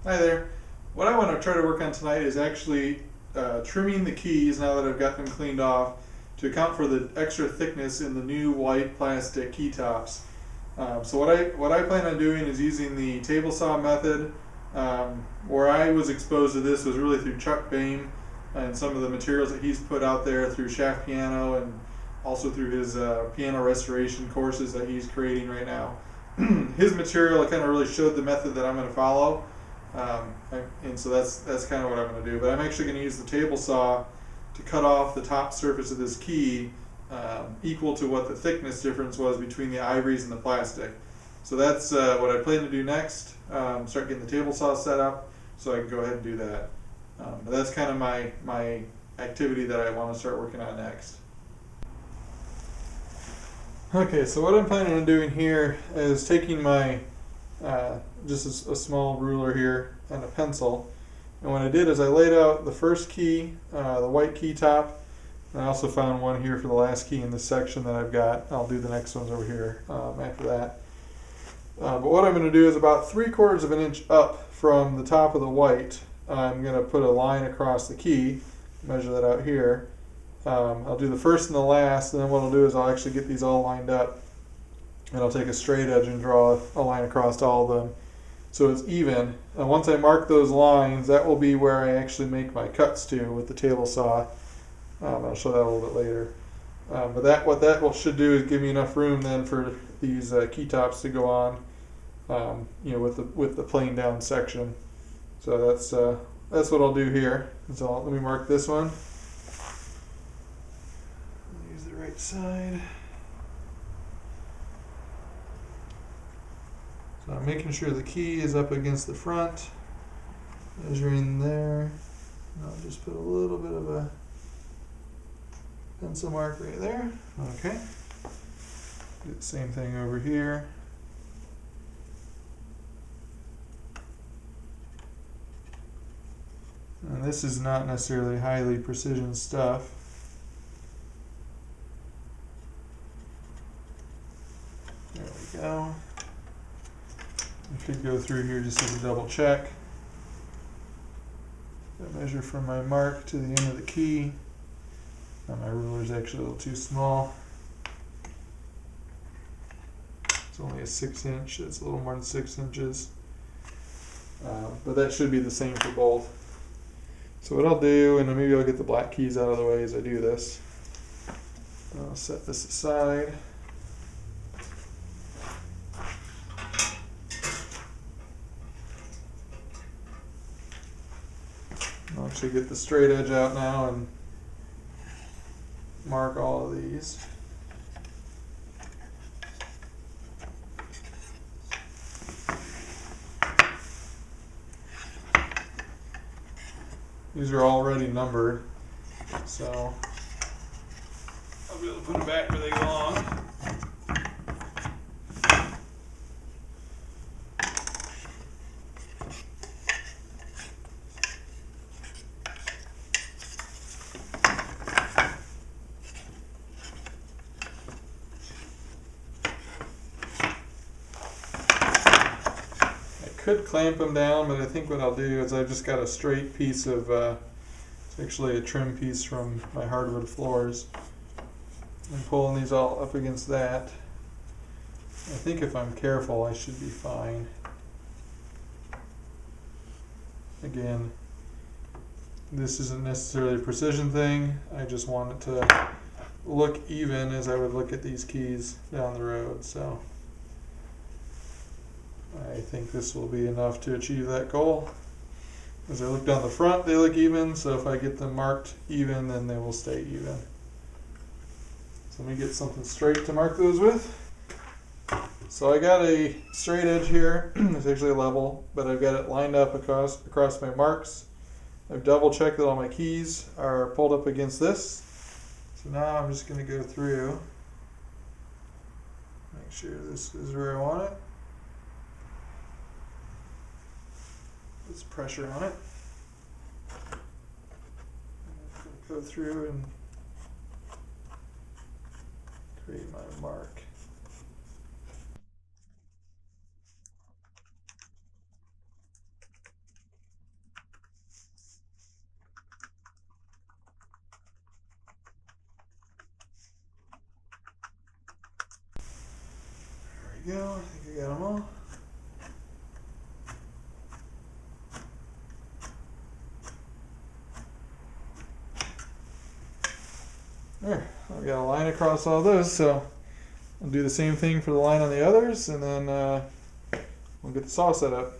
Hi there. What I want to try to work on tonight is actually trimming the keys now that I've got them cleaned off to account for the extra thickness in the new white plastic key tops. So what I plan on doing is using the table saw method. Where I was exposed to this was really through Chuck Boehm and some of the materials that he's put out there through Shaft Piano and also through his piano restoration courses that he's creating right now. His material kind of really showed the method that I'm going to follow. And so that's kind of what I'm going to do. But I'm actually going to use the table saw to cut off the top surface of this key equal to what the thickness difference was between the ivories and the plastic. So that's what I plan to do next. Start getting the table saw set up so I can go ahead and do that. But that's kind of my activity that I want to start working on next. Okay, so what I'm planning on doing here is taking my just a small ruler here and a pencil, and what I did is I laid out the first key, the white key top, and I also found one here for the last key in this section that I've got. I'll do the next ones over here after that. But what I'm going to do is about 3/4 of an inch up from the top of the white, I'm going to put a line across the key, measure that out here. I'll do the first and the last, and then what I'll do is I'll actually get these all lined up, and I'll take a straight edge and draw a line across all of them so it's even. And once I mark those lines, that will be where I actually make my cuts to with the table saw. I'll show that a little bit later. But what that should do is give me enough room then for these key tops to go on, with the plain down section. So that's what I'll do here. So let me mark this one. Use the right side. So I'm making sure the key is up against the front, measuring there. And I'll just put a little bit of a pencil mark right there. Okay. Do the same thing over here. And this is not necessarily highly precision stuff. There we go. I could go through here just as a double check. I measure from my mark to the end of the key. My ruler is actually a little too small. It's only a 6-inch. It's a little more than 6 inches. But that should be the same for both. So what I'll do, and maybe I'll get the black keys out of the way as I do this. I'll set this aside. I'll actually get the straight edge out now and mark all of these. These are already numbered, so I'll be able to put them back where they belong. Could clamp them down, but I think what I'll do is I've just got a straight piece of, it's actually a trim piece from my hardwood floors. I'm pulling these all up against that. I think if I'm careful, I should be fine. Again, this isn't necessarily a precision thing. I just want it to look even as I would look at these keys down the road. So I think this will be enough to achieve that goal. As I look down the front, they look even, so if I get them marked even, then they will stay even. So let me get something straight to mark those with. So I got a straight edge here. It's actually level, but I've got it lined up across my marks. I've double checked that all my keys are pulled up against this. So now I'm just going to go through, make sure this is where I want it. There's pressure on it. Go through and create my mark. we go. I think I got them all. There, I've got a line across all those, so I'll do the same thing for the line on the others, and then we'll get the saw set up.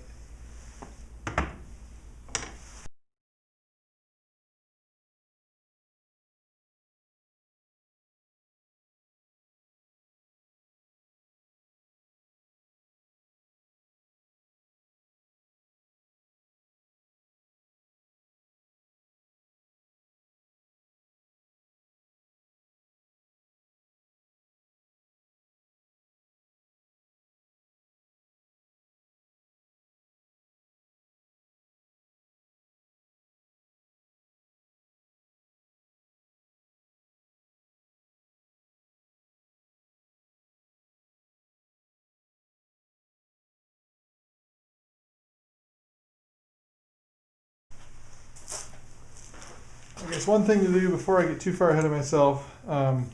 I guess one thing to do before I get too far ahead of myself, I'm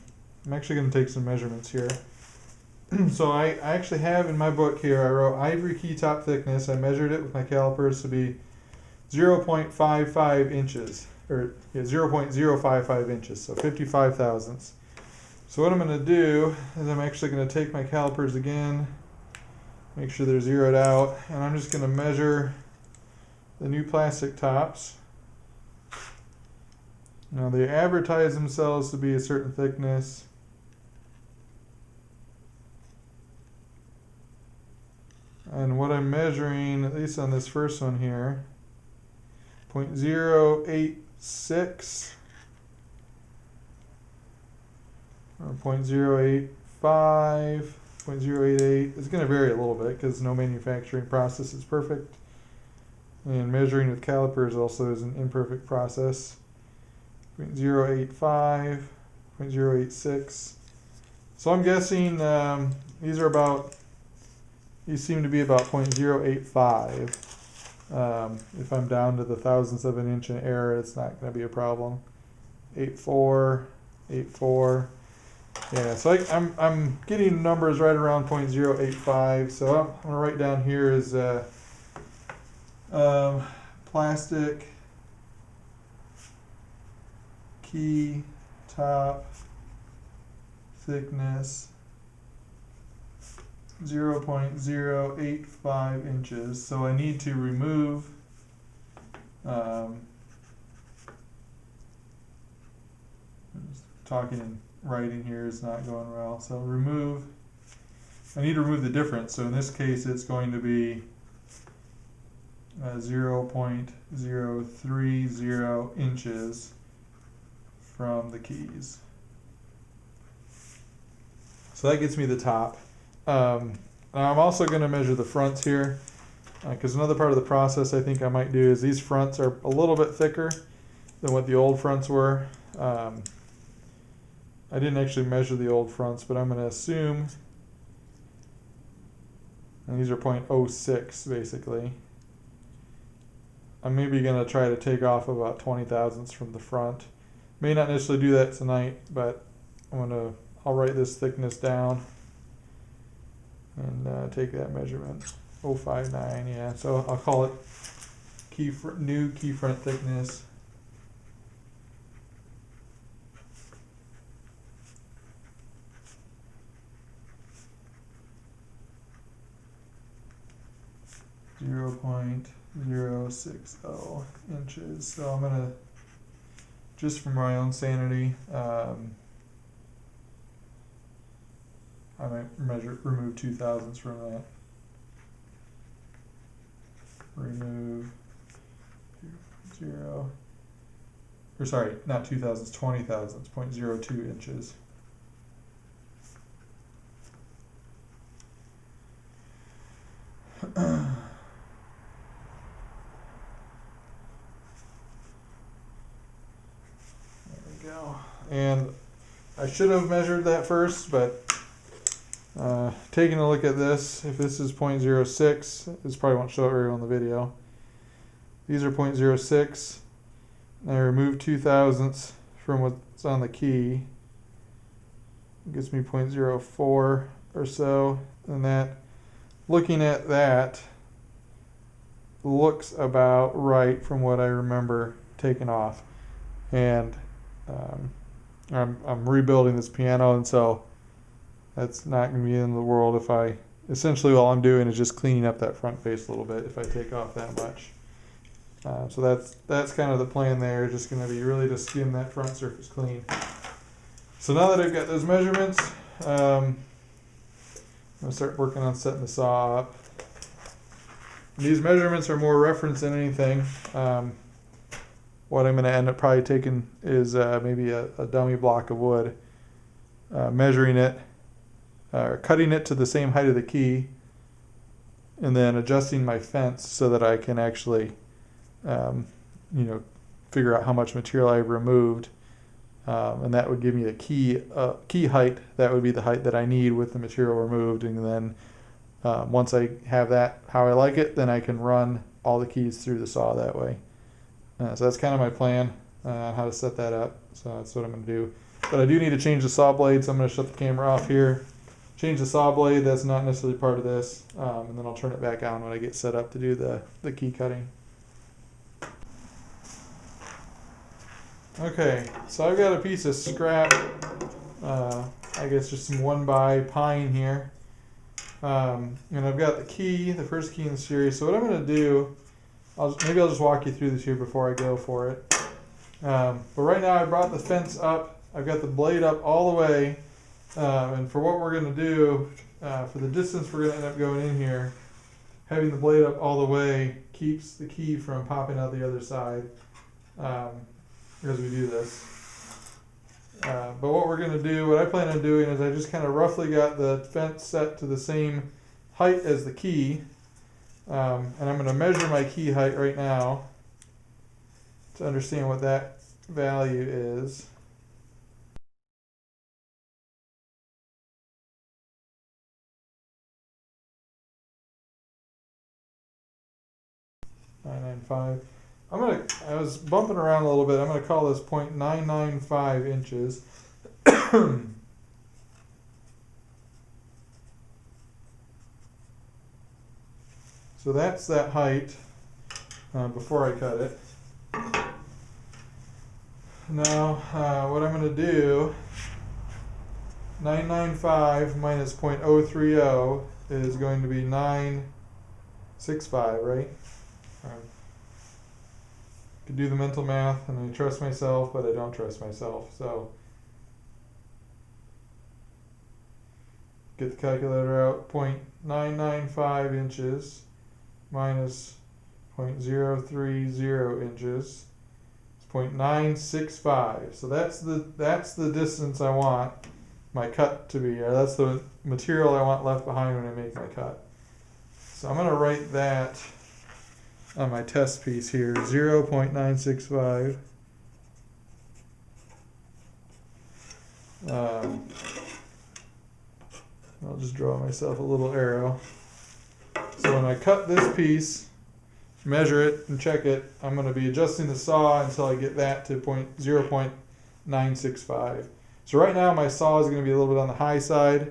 actually going to take some measurements here. So I actually have in my book here, I wrote ivory key top thickness. I measured it with my calipers to be 0.55 inches, or 0.055 inches, so 55 thousandths. So what I'm going to do is I'm actually going to take my calipers again, make sure they're zeroed out, and I'm just going to measure the new plastic tops. Now they advertise themselves to be a certain thickness. And what I'm measuring, at least on this first one here, 0.086 or 0.085, 0.088. It's going to vary a little bit because no manufacturing process is perfect. And measuring with calipers also is an imperfect process. 0.085, 0.086. So I'm guessing these seem to be about 0.085. If I'm down to the thousandths of an inch in error, it's not going to be a problem. 84, 84. Yeah, so I'm getting numbers right around 0.085. So I'm going to write down here is plastic key top thickness 0.085 inches. So I need to remove talking and writing here is not going well. So I need to remove the difference. So in this case it's going to be 0.030 inches from the keys. So that gets me the top. Now I'm also going to measure the fronts here, because another part of the process I think I might do is these fronts are a little bit thicker than what the old fronts were. I didn't actually measure the old fronts, but I'm going to assume, and these are 0.06 basically. I'm maybe going to try to take off about 20 thousandths from the front. May not necessarily do that tonight, but I'll write this thickness down and take that measurement. 0.59, yeah. So I'll call it new key front thickness. .060 inches. So I'm gonna, just for my own sanity, I might remove 2 thousandths from that. Remove 0, or sorry, not 2 thousandths, 20 thousandths, 0.02 inches. And I should have measured that first, but taking a look at this, if this is 0.06, this probably won't show it very well in the video. These are 0.06, and I remove 2 thousandths from what's on the key. It gives me 0.04. or so, and that, looking at that, looks about right from what I remember taking off. And I'm rebuilding this piano, and so that's not going to be the end of the world if I, essentially all I'm doing is just cleaning up that front face a little bit if I take off that much. So that's kind of the plan there, just going to be really to skim that front surface clean. So now that I've got those measurements, I'm going to start working on setting the saw up. These measurements are more reference than anything. What I'm going to end up probably taking is maybe a dummy block of wood, measuring it, cutting it to the same height of the key, and then adjusting my fence so that I can actually, figure out how much material I've removed, and that would give me a key height. That would be the height that I need with the material removed, and then once I have that how I like it, then I can run all the keys through the saw that way. So that's kind of my plan, how to set that up. So that's what I'm going to do. But I do need to change the saw blade, so I'm going to shut the camera off here. Change the saw blade, that's not necessarily part of this, and then I'll turn it back on when I get set up to do the key cutting. Okay, so I've got a piece of scrap, I guess just some 1x pine here. And I've got the key, the first key in the series. So what I'm going to do, maybe I'll just walk you through this here before I go for it. But right now I brought the fence up. I've got the blade up all the way. And for what we're going to do, for the distance we're going to end up going in here, having the blade up all the way keeps the key from popping out the other side as we do this. But what we're going to do, what I plan on doing is I just kind of roughly got the fence set to the same height as the key. And I'm going to measure my key height right now to understand what that value is. .995. I was bumping around a little bit. I'm going to call this 0.995 inches. So that's that height before I cut it. Now, what I'm going to do, 995 minus 0.030 is going to be 965, right? Could do the mental math, and I trust myself, but I don't trust myself. So get the calculator out. 0.995 inches minus 0.030 inches is 0.965. So that's the distance I want my cut to be, or that's the material I want left behind when I make my cut. So I'm going to write that on my test piece here, 0.965. I'll just draw myself a little arrow. So when I cut this piece, measure it and check it, I'm going to be adjusting the saw until I get that to 0.965. So right now my saw is going to be a little bit on the high side. I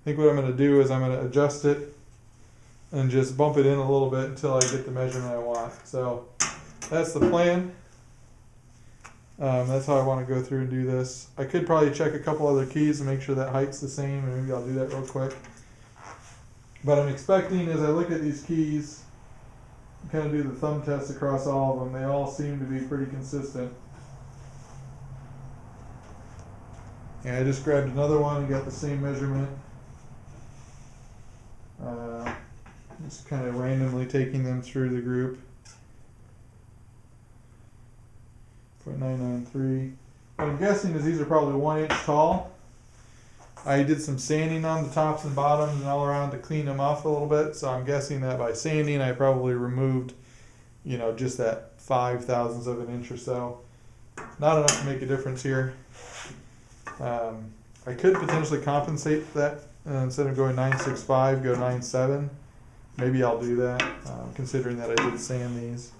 think what I'm going to do is I'm going to adjust it and just bump it in a little bit until I get the measurement I want. So that's the plan. That's how I want to go through and do this. I could probably check a couple other keys and make sure that height's the same, and maybe I'll do that real quick. But I'm expecting, as I look at these keys, kind of do the thumb test across all of them, they all seem to be pretty consistent. And I just grabbed another one and got the same measurement. Just kind of randomly taking them through the group. 0.993. What I'm guessing is these are probably 1 inch tall. I did some sanding on the tops and bottoms and all around to clean them off a little bit. So I'm guessing that by sanding I probably removed, just that 0.005 of an inch or so. Not enough to make a difference here. I could potentially compensate that instead of going 965, go 97. Maybe I'll do that, considering that I did sand these.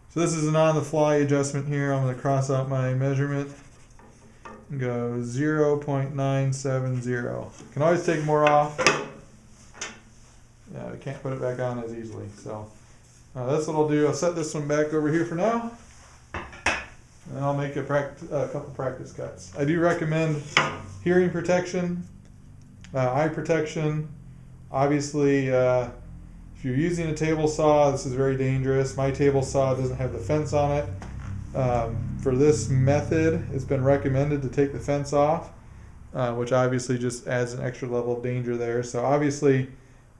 So this is an on-the-fly adjustment here. I'm going to cross out my measurement. and go 0.970. Can always take more off. Yeah, we can't put it back on as easily. So that's what I'll do. I'll set this one back over here for now, and I'll make a couple practice cuts. I do recommend hearing protection, eye protection. Obviously, if you're using a table saw, this is very dangerous. My table saw doesn't have the fence on it. For this method, it's been recommended to take the fence off, which obviously just adds an extra level of danger there. So obviously,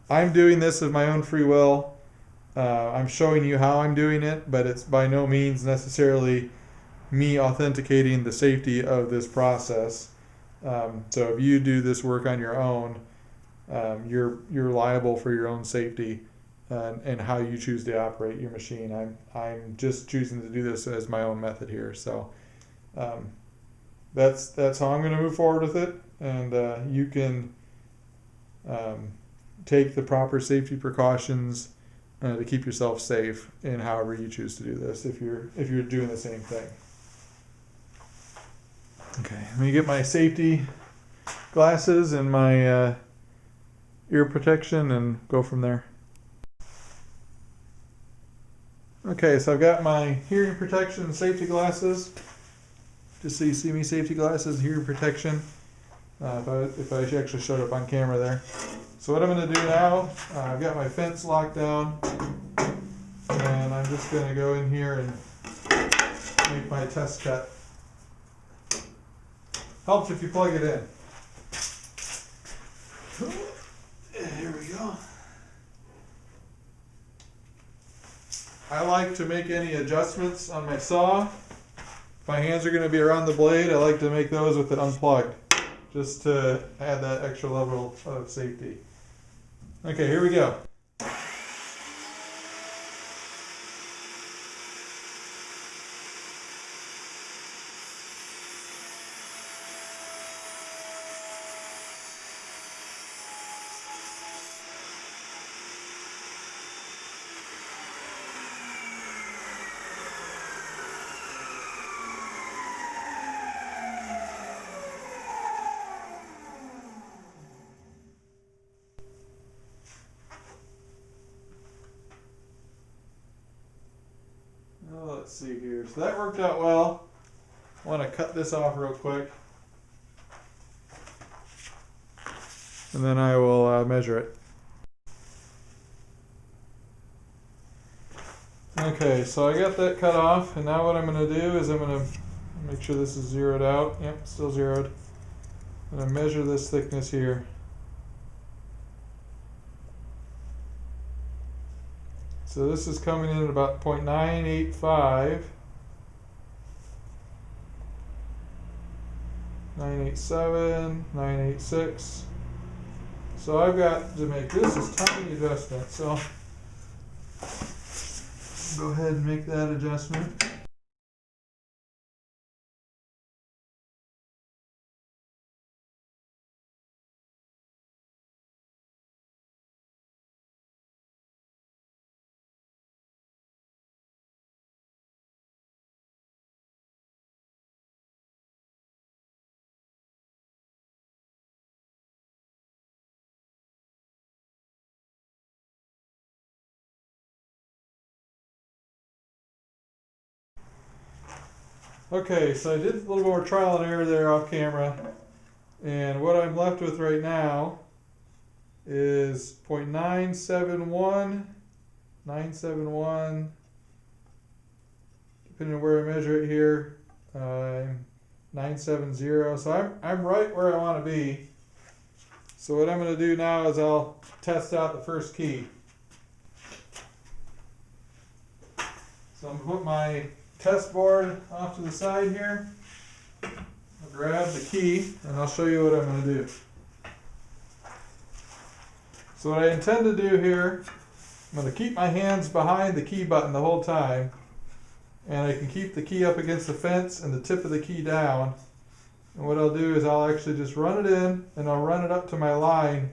I'm doing this of my own free will. I'm showing you how I'm doing it, but it's by no means necessarily me authenticating the safety of this process. So if you do this work on your own, you're liable for your own safety and how you choose to operate your machine. I'm just choosing to do this as my own method here. So that's how I'm going to move forward with it, and you can take the proper safety precautions to keep yourself safe in however you choose to do this if you're doing the same thing. Okay, let me get my safety glasses and my ear protection and go from there. Okay, so I've got my hearing protection and safety glasses. Just so you see me, safety glasses, hearing protection. If I actually showed up on camera there. So what I'm going to do now, I've got my fence locked down, and I'm just going to go in here and make my test cut. Helps if you plug it in. Here we go. I like to make any adjustments on my saw. If my hands are going to be around the blade, I like to make those with it unplugged, just to add that extra level of safety. Okay, here we go. Let's see here. So that worked out well. I want to cut this off real quick, and then I will measure it. Okay, so I got that cut off, and now what I'm going to do is I'm going to make sure this is zeroed out. Yep, still zeroed. I'm going to measure this thickness here. So this is coming in at about 0.985, 987, 986. So I've got to make this as tiny adjustment. So go ahead and make that adjustment. Okay, so I did a little more trial and error there off camera, and what I'm left with right now is 0.971, 971, depending on where I measure it here, 970. So I'm right where I want to be. So what I'm going to do now is I'll test out the first key. So I'm going to put my test board off to the side here. I'll grab the key and I'll show you what I'm going to do. So what I intend to do here, I'm going to keep my hands behind the key button the whole time, and I can keep the key up against the fence and the tip of the key down. And what I'll do is I'll actually just run it in, and I'll run it up to my line,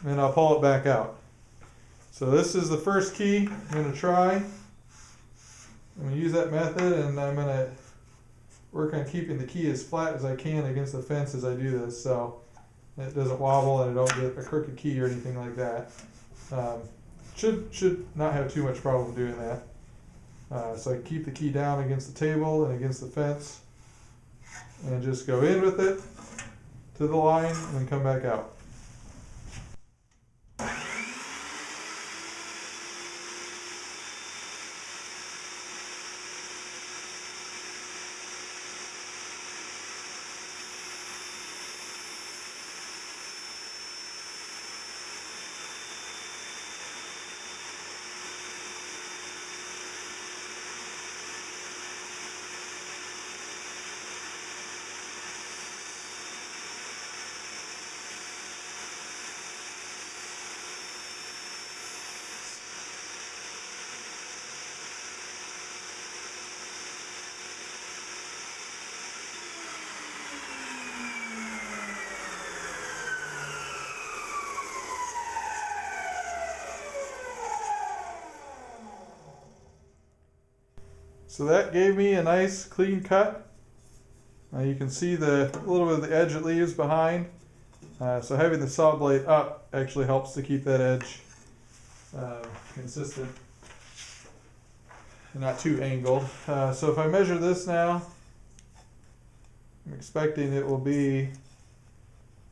and I'll pull it back out. So this is the first key I'm going to try. I'm going to use that method, and I'm going to work on keeping the key as flat as I can against the fence as I do this, so it doesn't wobble and I don't get a crooked key or anything like that. Should not have too much problem doing that. So I keep the key down against the table and against the fence, and just go in with it to the line and then come back out. So that gave me a nice clean cut. You can see the little bit of the edge it leaves behind. So having the saw blade up actually helps to keep that edge consistent and not too angled. So if I measure this now, I'm expecting it will be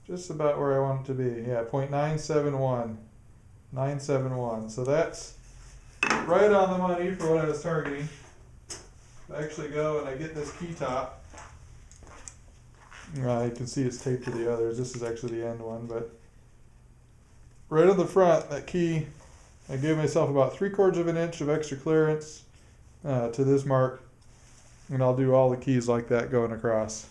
just about where I want it to be. Yeah, 0.971. 971. So that's right on the money for what I was targeting. I actually go and I get this key top. You can see it's taped to the others. This is actually the end one, but right on the front, that key, I gave myself about 3/4 of an inch of extra clearance to this mark, and I'll do all the keys like that going across.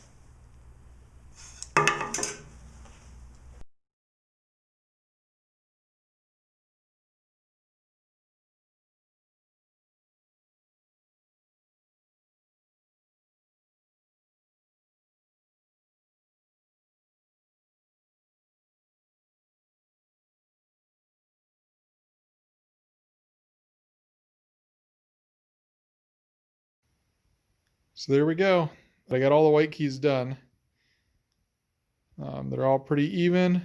So there we go. I got all the white keys done. They're all pretty even.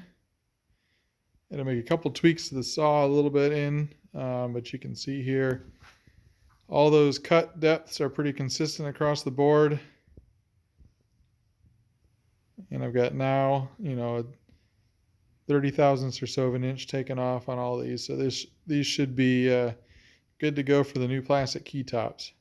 And I make a couple tweaks to the saw a little bit but you can see here all those cut depths are pretty consistent across the board. And I've got now, 30 thousandths or so of an inch taken off on all these. So these should be good to go for the new plastic key tops.